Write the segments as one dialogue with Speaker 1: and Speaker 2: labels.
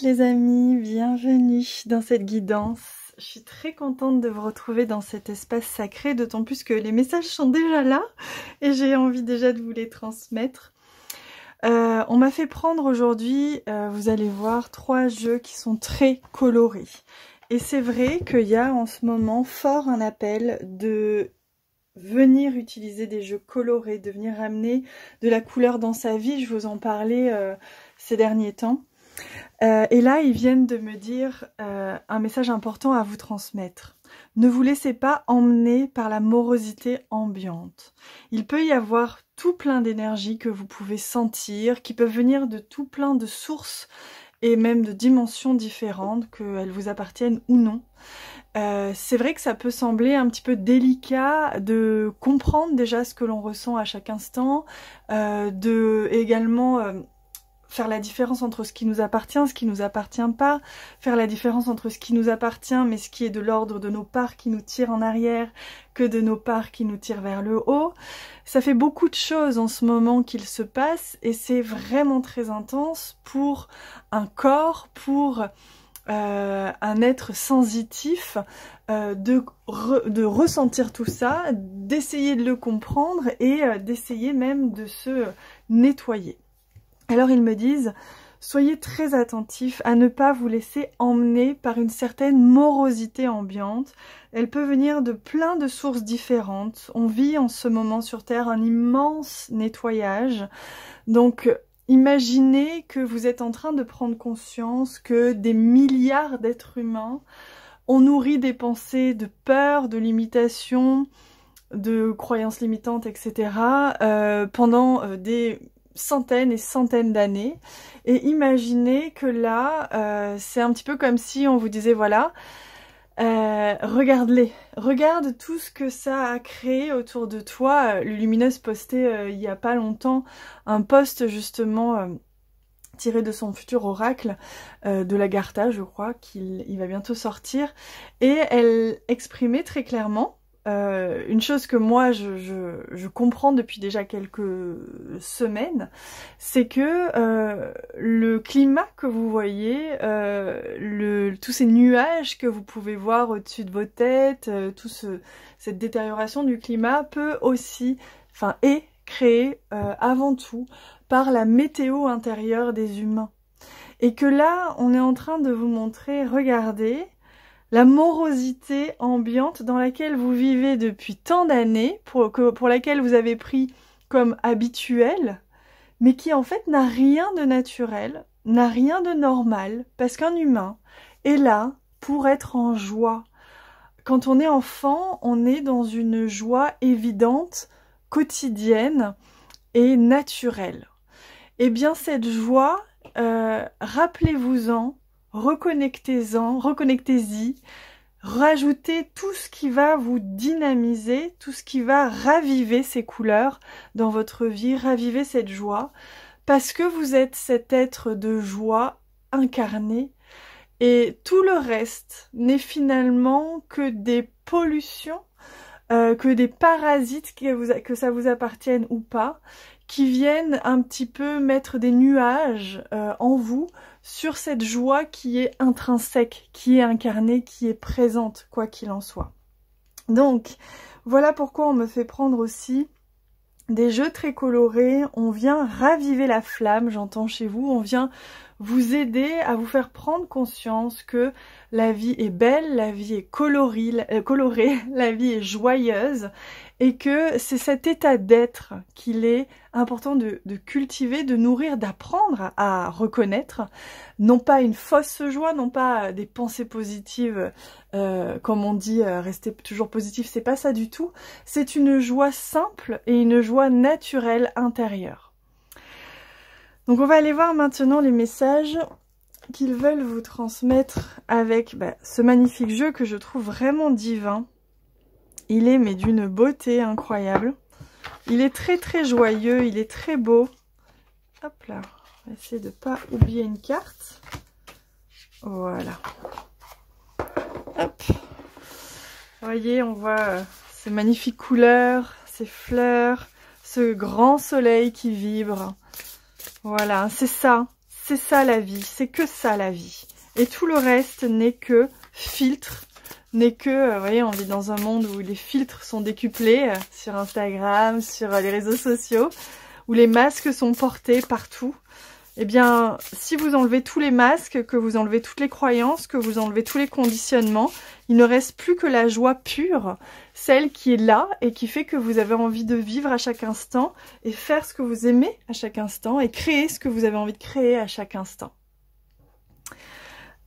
Speaker 1: les amis, bienvenue dans cette guidance. Je suis très contente de vous retrouver dans cet espace sacré, d'autant plus que les messages sont déjà là et j'ai envie déjà de vous les transmettre. On m'a fait prendre aujourd'hui, vous allez voir, 3 jeux qui sont très colorés. Et c'est vrai qu'il y a en ce moment fort un appel de venir utiliser des jeux colorés, de venir amener de la couleur dans sa vie. Je vous en parlais ces derniers temps. Et là, ils viennent de me dire un message important à vous transmettre. Ne vous laissez pas emmener par la morosité ambiante. Il peut y avoir tout plein d'énergie que vous pouvez sentir, qui peuvent venir de tout plein de sources et même de dimensions différentes, qu'elles vous appartiennent ou non. C'est vrai que ça peut sembler un petit peu délicat de comprendre déjà ce que l'on ressent à chaque instant, de également faire la différence entre ce qui nous appartient, ce qui nous appartient pas, faire la différence entre ce qui nous appartient mais ce qui est de l'ordre de nos parts qui nous tirent en arrière que de nos parts qui nous tirent vers le haut. Ça fait beaucoup de choses en ce moment qu'il se passe et c'est vraiment très intense pour un corps, pour un être sensitif, de ressentir tout ça, d'essayer de le comprendre et d'essayer même de se nettoyer. Alors ils me disent, soyez très attentifs à ne pas vous laisser emmener par une certaine morosité ambiante. Elle peut venir de plein de sources différentes. On vit en ce moment sur Terre un immense nettoyage. Donc imaginez que vous êtes en train de prendre conscience que des milliards d'êtres humains ont nourri des pensées de peur, de limitation, de croyances limitantes, etc. Pendant des centaines et centaines d'années. Et imaginez que là, c'est un petit peu comme si on vous disait, voilà, regarde-les, regarde tout ce que ça a créé autour de toi. Lumineuse postait il y a pas longtemps un post justement tiré de son futur oracle de l'Agartha, je crois qu'il va bientôt sortir, et elle exprimait très clairement une chose que moi je comprends depuis déjà quelques semaines, c'est que le climat que vous voyez, tous ces nuages que vous pouvez voir au-dessus de vos têtes, cette détérioration du climat peut aussi, est créée avant tout par la météo intérieure des humains. Et que là, on est en train de vous montrer, regardez, la morosité ambiante dans laquelle vous vivez depuis tant d'années, pour laquelle vous avez pris comme habituel, mais qui en fait n'a rien de naturel, n'a rien de normal, parce qu'un humain est là pour être en joie. Quand on est enfant, on est dans une joie évidente, quotidienne et naturelle. Eh bien cette joie, rappelez-vous-en, reconnectez-y, rajoutez tout ce qui va vous dynamiser, tout ce qui va raviver ces couleurs dans votre vie, raviver cette joie, parce que vous êtes cet être de joie incarné et tout le reste n'est finalement que des pollutions, que des parasites, que ça vous appartienne ou pas, qui viennent un petit peu mettre des nuages en vous sur cette joie qui est intrinsèque, qui est incarnée, qui est présente, quoi qu'il en soit. Donc, voilà pourquoi on me fait prendre aussi des jeux très colorés. On vient raviver la flamme, j'entends chez vous, on vient vous aider à vous faire prendre conscience que la vie est belle, la vie est colorée, la vie est joyeuse, et que c'est cet état d'être qu'il est important de cultiver, de nourrir, d'apprendre à reconnaître, non pas une fausse joie, non pas des pensées positives, comme on dit, rester toujours positif, c'est pas ça du tout, c'est une joie simple et une joie naturelle intérieure. Donc on va aller voir maintenant les messages qu'ils veulent vous transmettre avec ce magnifique jeu que je trouve vraiment divin. Il est mais d'une beauté incroyable. Il est très très joyeux, il est très beau. Hop là, on va essayer de ne pas oublier une carte. Voilà. Hop. Vous voyez, on voit ces magnifiques couleurs, ces fleurs, ce grand soleil qui vibre. Voilà, c'est ça. c'est ça la vie, c'est que ça la vie. Et tout le reste n'est que filtre, n'est que, vous voyez, on vit dans un monde où les filtres sont décuplés sur Instagram, sur les réseaux sociaux, où les masques sont portés partout. Eh bien, si vous enlevez tous les masques, que vous enlevez toutes les croyances, que vous enlevez tous les conditionnements, il ne reste plus que la joie pure, celle qui est là et qui fait que vous avez envie de vivre à chaque instant et faire ce que vous aimez à chaque instant et créer ce que vous avez envie de créer à chaque instant.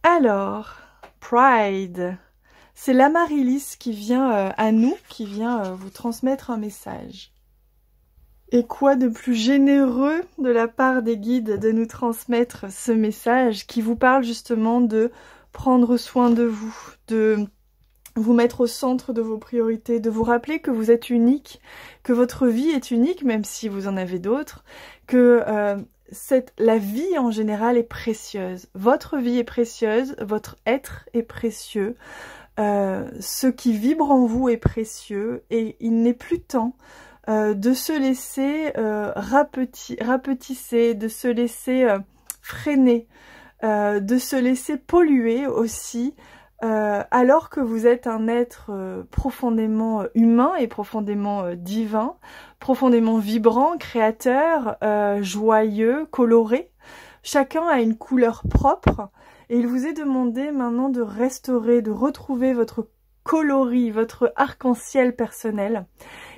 Speaker 1: Alors, Pride, c'est l'Amaryllis qui vient à nous, qui vient vous transmettre un message. Et quoi de plus généreux de la part des guides de nous transmettre ce message qui vous parle justement de prendre soin de vous, de vous mettre au centre de vos priorités, de vous rappeler que vous êtes unique, que votre vie est unique, même si vous en avez d'autres, que la vie en général est précieuse. Votre vie est précieuse, votre être est précieux, ce qui vibre en vous est précieux et il n'est plus temps de se laisser rapetisser, de se laisser freiner, de se laisser polluer aussi, alors que vous êtes un être profondément humain et profondément divin, profondément vibrant, créateur, joyeux, coloré. Chacun a une couleur propre et il vous est demandé maintenant de restaurer, de retrouver votre coloris, votre arc-en-ciel personnel.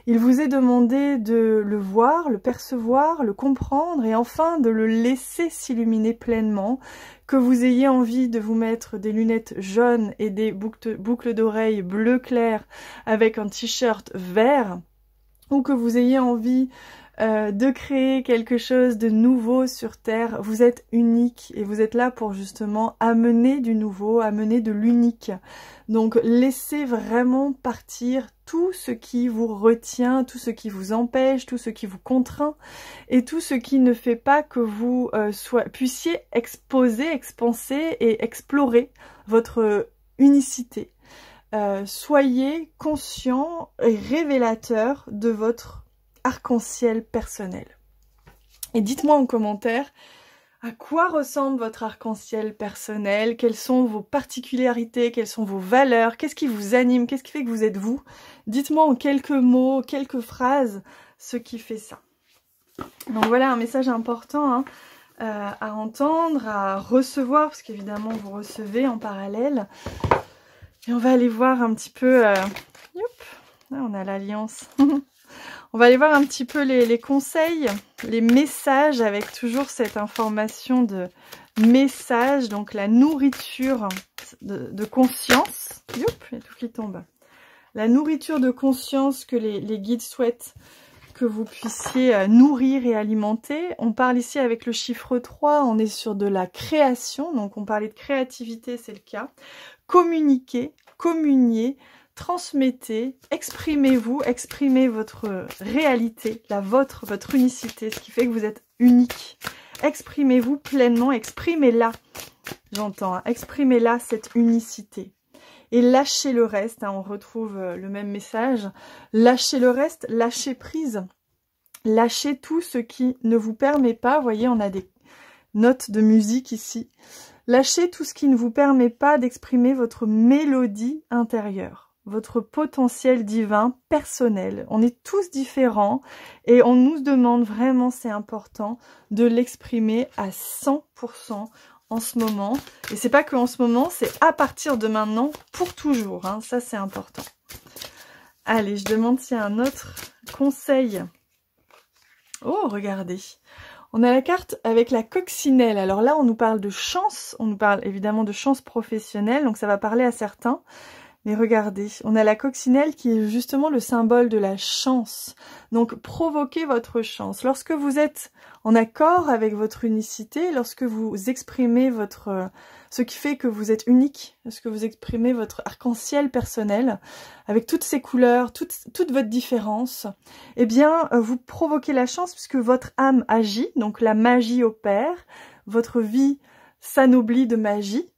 Speaker 1: Il vous est demandé de le voir, le percevoir, le comprendre et enfin de le laisser s'illuminer pleinement, que vous ayez envie de vous mettre des lunettes jaunes et des boucles d'oreilles bleu clair avec un t-shirt vert, ou que vous ayez envie de créer quelque chose de nouveau sur Terre. Vous êtes unique et vous êtes là pour justement amener du nouveau, amener de l'unique. Donc laissez vraiment partir tout ce qui vous retient, tout ce qui vous empêche, tout ce qui vous contraint et tout ce qui ne fait pas que vous puissiez exposer, expanser et explorer votre unicité. Soyez conscient et révélateur de votre arc-en-ciel personnel. Et dites-moi en commentaire à quoi ressemble votre arc-en-ciel personnel, quelles sont vos particularités, quelles sont vos valeurs, qu'est-ce qui vous anime, qu'est-ce qui fait que vous êtes vous. Dites-moi en quelques mots, quelques phrases, ce qui fait ça. Donc voilà un message important à entendre, à recevoir, parce qu'évidemment vous recevez en parallèle. Et on va aller voir un petit peu... Là, on a l'alliance. On va aller voir un petit peu les conseils, les messages, avec toujours cette information de message, donc la nourriture de conscience. Youp, il y a tout qui tombe. La nourriture de conscience que les guides souhaitent que vous puissiez nourrir et alimenter. On parle ici avec le chiffre 3, on est sur de la création, donc on parlait de créativité, c'est le cas. Communiquer, communier, transmettez, exprimez-vous, exprimez votre réalité, votre unicité, ce qui fait que vous êtes unique. Exprimez-vous pleinement, exprimez-la, j'entends, exprimez-la cette unicité. Et lâchez le reste, on retrouve le même message, lâchez le reste, lâchez prise, lâchez tout ce qui ne vous permet pas, vous voyez on a des notes de musique ici, lâchez tout ce qui ne vous permet pas d'exprimer votre mélodie intérieure. Votre potentiel divin personnel. On est tous différents et on nous demande vraiment, c'est important, de l'exprimer à 100% en ce moment. Et c'est pas que en ce moment, c'est à partir de maintenant, pour toujours. Hein. Ça, c'est important. Allez, je demande s'il y a un autre conseil. Oh, regardez. On a la carte avec la coccinelle. Alors là, on nous parle de chance. On nous parle évidemment de chance professionnelle. Donc ça va parler à certains. Mais regardez, on a la coccinelle qui est justement le symbole de la chance. Donc, provoquez votre chance. Lorsque vous êtes en accord avec votre unicité, lorsque vous exprimez ce qui fait que vous êtes unique, lorsque vous exprimez votre arc-en-ciel personnel, avec toutes ses couleurs, toute votre différence, eh bien, vous provoquez la chance puisque votre âme agit, donc la magie opère, votre vie s'anoblit de magie,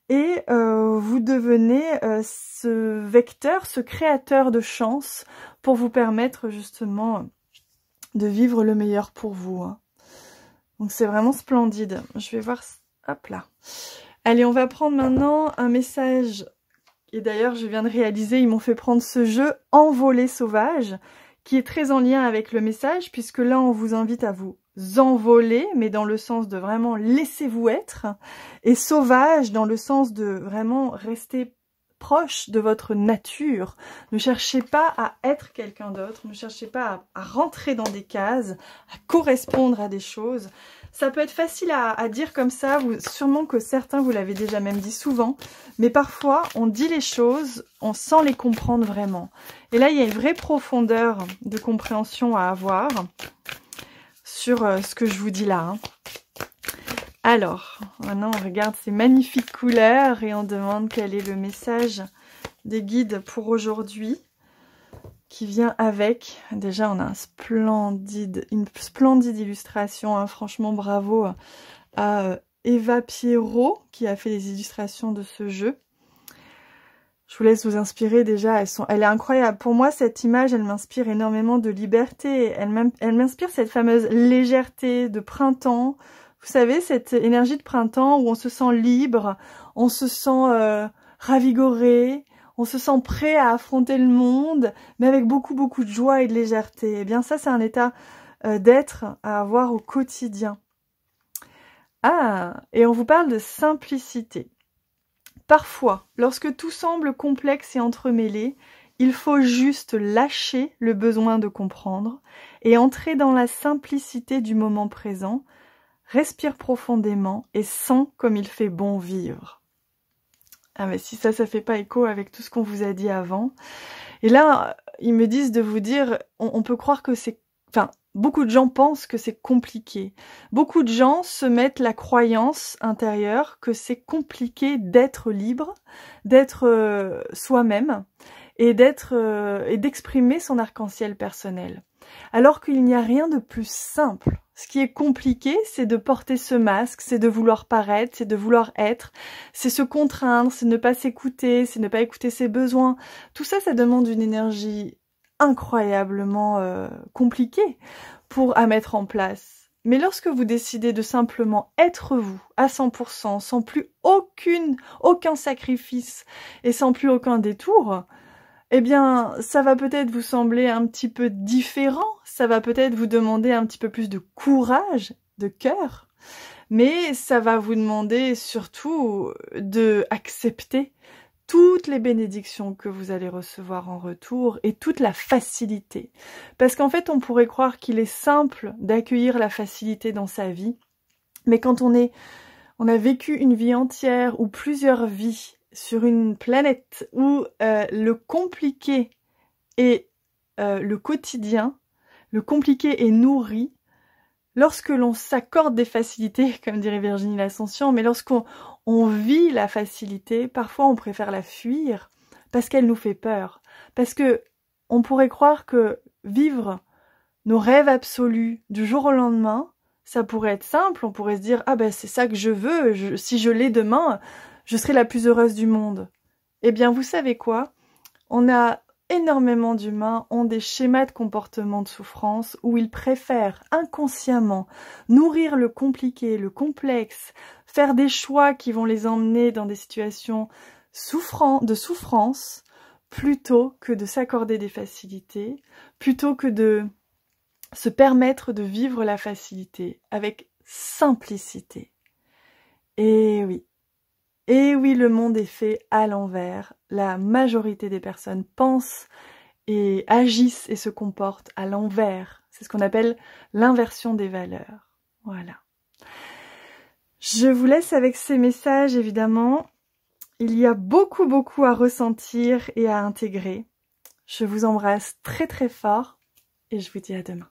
Speaker 1: et vous devenez ce vecteur, ce créateur de chance pour vous permettre justement de vivre le meilleur pour vous. Hein. Donc c'est vraiment splendide. Je vais voir... Hop là. Allez, on va prendre maintenant un message. Et d'ailleurs, je viens de réaliser, ils m'ont fait prendre ce jeu Envolée sauvage, qui est très en lien avec le message, puisque là, on vous invite à vous envoler, mais dans le sens de vraiment laissez-vous être, et sauvage dans le sens de vraiment rester proche de votre nature. Ne cherchez pas à être quelqu'un d'autre, ne cherchez pas à rentrer dans des cases, à correspondre à des choses. Ça peut être facile à dire comme ça, sûrement que certains vous l'avez déjà même dit souvent, mais parfois on dit les choses, on sans les comprendre vraiment. Et là il y a une vraie profondeur de compréhension à avoir sur ce que je vous dis là. Alors, maintenant on regarde ces magnifiques couleurs et on demande quel est le message des guides pour aujourd'hui qui vient avec. Déjà on a une splendide illustration, hein. Franchement bravo à Eva Pierrot qui a fait les illustrations de ce jeu. Je vous laisse vous inspirer déjà, elle est incroyable. Pour moi cette image elle m'inspire énormément de liberté, elle m'inspire cette fameuse légèreté de printemps. Vous savez, cette énergie de printemps où on se sent libre, on se sent ravigoré, on se sent prêt à affronter le monde, mais avec beaucoup de joie et de légèreté. Eh bien ça, c'est un état d'être à avoir au quotidien. Ah, et on vous parle de simplicité. Parfois, lorsque tout semble complexe et entremêlé, il faut juste lâcher le besoin de comprendre et entrer dans la simplicité du moment présent. Respire profondément et sens comme il fait bon vivre. Ah mais si ça fait pas écho avec tout ce qu'on vous a dit avant. Et là, ils me disent de vous dire, on peut croire que c'est... Enfin, beaucoup de gens pensent que c'est compliqué. Beaucoup de gens se mettent la croyance intérieure que c'est compliqué d'être libre, d'être soi-même et d'exprimer son arc-en-ciel personnel. Alors qu'il n'y a rien de plus simple. Ce qui est compliqué, c'est de porter ce masque, c'est de vouloir paraître, c'est de vouloir être, c'est se contraindre, c'est ne pas s'écouter, c'est ne pas écouter ses besoins. Tout ça, ça demande une énergie incroyablement compliquée à mettre en place. Mais lorsque vous décidez de simplement être vous, à 100%, sans plus aucun sacrifice et sans plus aucun détour, eh bien, ça va peut-être vous sembler un petit peu différent, ça va peut-être vous demander un petit peu plus de courage, de cœur, mais ça va vous demander surtout de accepter toutes les bénédictions que vous allez recevoir en retour et toute la facilité. Parce qu'en fait, on pourrait croire qu'il est simple d'accueillir la facilité dans sa vie, mais quand on a vécu une vie entière ou plusieurs vies, sur une planète où le compliqué est le quotidien, le compliqué est nourri, lorsque l'on s'accorde des facilités, comme dirait Virginie L'Ascension, mais lorsqu'on vit la facilité, parfois on préfère la fuir parce qu'elle nous fait peur. Parce que on pourrait croire que vivre nos rêves absolus du jour au lendemain, ça pourrait être simple, on pourrait se dire « Ah ben c'est ça que je veux, si je l'ai demain, je serai la plus heureuse du monde. » Eh bien, vous savez quoi? On a énormément d'humains ont des schémas de comportement de souffrance où ils préfèrent inconsciemment nourrir le compliqué, le complexe, faire des choix qui vont les emmener dans des situations de souffrance, plutôt que de s'accorder des facilités, plutôt que de se permettre de vivre la facilité avec simplicité. Et oui, le monde est fait à l'envers. La majorité des personnes pensent et agissent et se comportent à l'envers. C'est ce qu'on appelle l'inversion des valeurs. Voilà. Je vous laisse avec ces messages, évidemment. Il y a beaucoup à ressentir et à intégrer. Je vous embrasse très fort et je vous dis à demain.